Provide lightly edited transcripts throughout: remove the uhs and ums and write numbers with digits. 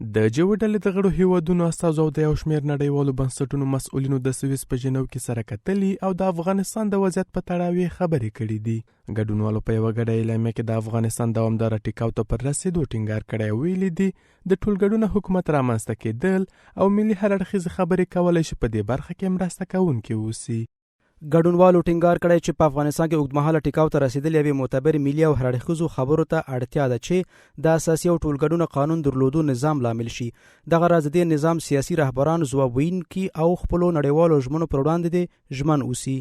د جوړ ډلې د غړو هیوادونو استازو او د یو شمېر نړیوالو بنسټونو مسؤلینو د سویس په ژنو کې سره کتلي او د افغانستان د وضعیت په تړاو خبرې کړې دي. ګډونوالو په یوه ګډه اعلامیه کې د افغانستان دوامداره ټیکاوته پر رسیدو ټینګار کړی ویلي دي د ټولګډونه حکومت رامنځته کېدل او ملي هرړخیزې خبرې کولی شي په دې برخه کې مرسته کوونکي اوسي. ګډونوالو ټینګار کړی چې په افغانستان کې اوږدمهاله ټیکاوته رسیدل یوې معتبر ملي او هرړخیزو خبرو ته اړتیا ده چې د اساسي او ټولګډونه قانون درلودو نظام لامل شي. دغه راز د دې نظام سیاسي رهبران ځواب ویونکي او خپلو نړیوالو ژمنو پر وړاندې دې ژمن اوسي.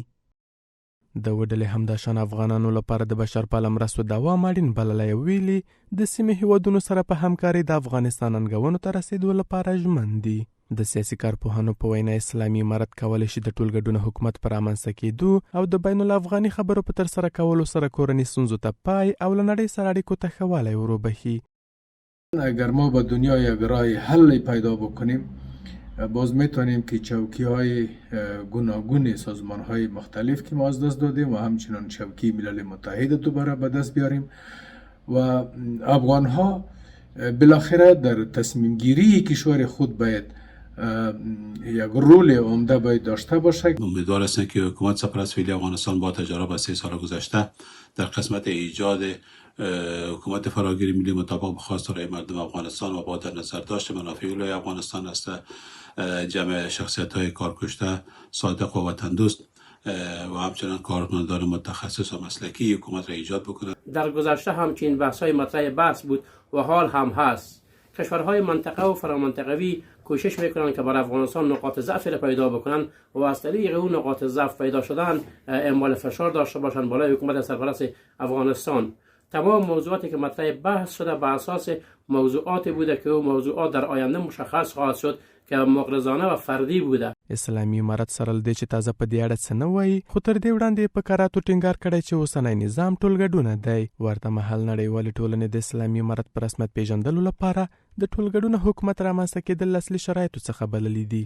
د وډلې همداشان افغانانو لپاره د بشرپاله مرستو دوام اړین بللی ویلي د سیمې هیوادونو سره په همکارۍ د افغانستان ننګونو ته رسیدو لپاره ژمن دي. د سیاسي کارپوهانو په وینا اسلامي امارت کولی شي د ټولګډونه حکومت پر رامنځته کېدو او د بین الافغاني خبرو په ترسره کولو سره کورني ستونزو ته پای او له نړۍ سره اړیکو ته ښه والی وروبخي. اگر ما با دنیا یک راه حل پیدا بکنیم باز میتونیم که چوکی‌های گوناگون سازمان‌های مختلف که ما از دست دادیم و همچنان چوکی ملل متحد دوباره به دست بیاریم و افغان‌ها بالاخره در تصمیم گیری کشور خود باید یک رول عمده باید داشته باشه. امیدوار هستم که حکومت سرپرست فعلی افغانستان با تجربه 3 سال گذشته در قسمت ایجاد حکومت فراگیر ملی مطابق به خواستار مردم افغانستان و با در نظر داشت منافع اولای افغانستان است جمع شخصیت‌های کارکشته صادق و وطن دوست و همچنان کارمندان متخصص و مسلکی حکومت را ایجاد بکنند. در گذشته همچین بحث‌های مطرح بحث بود و حال هم هست. کشورهای منطقه و فرامنطقوی کوشش میکنند که بر افغانستان نقاط ضعف را پیدا بکنند و از طریق اون نقاط ضعف پیدا شدن اعمال فشار داشته باشند بالای حکومت سرپرست افغانستان. تمام موضوعاتی که مطرح بحث شده به اساس موضوعاتی بوده که او موضوعات در آینده مشخص خواهد شد که مغرضانه و فردی بوده. اسلامي امارت سره لدې چې تازه په دې اړه څه نه وایي خو تر دې وړاندې په کراتو ټینګار کړی چې اوسنی نظام ټولګډونه دی. ورته مهال نړیوالې ټولنې د اسلامي امارت په رسمیت پیژندلو لپاره د ټولګډونه حکومت رامنځته کېدل اصلي شرایطو څخه بللي دي.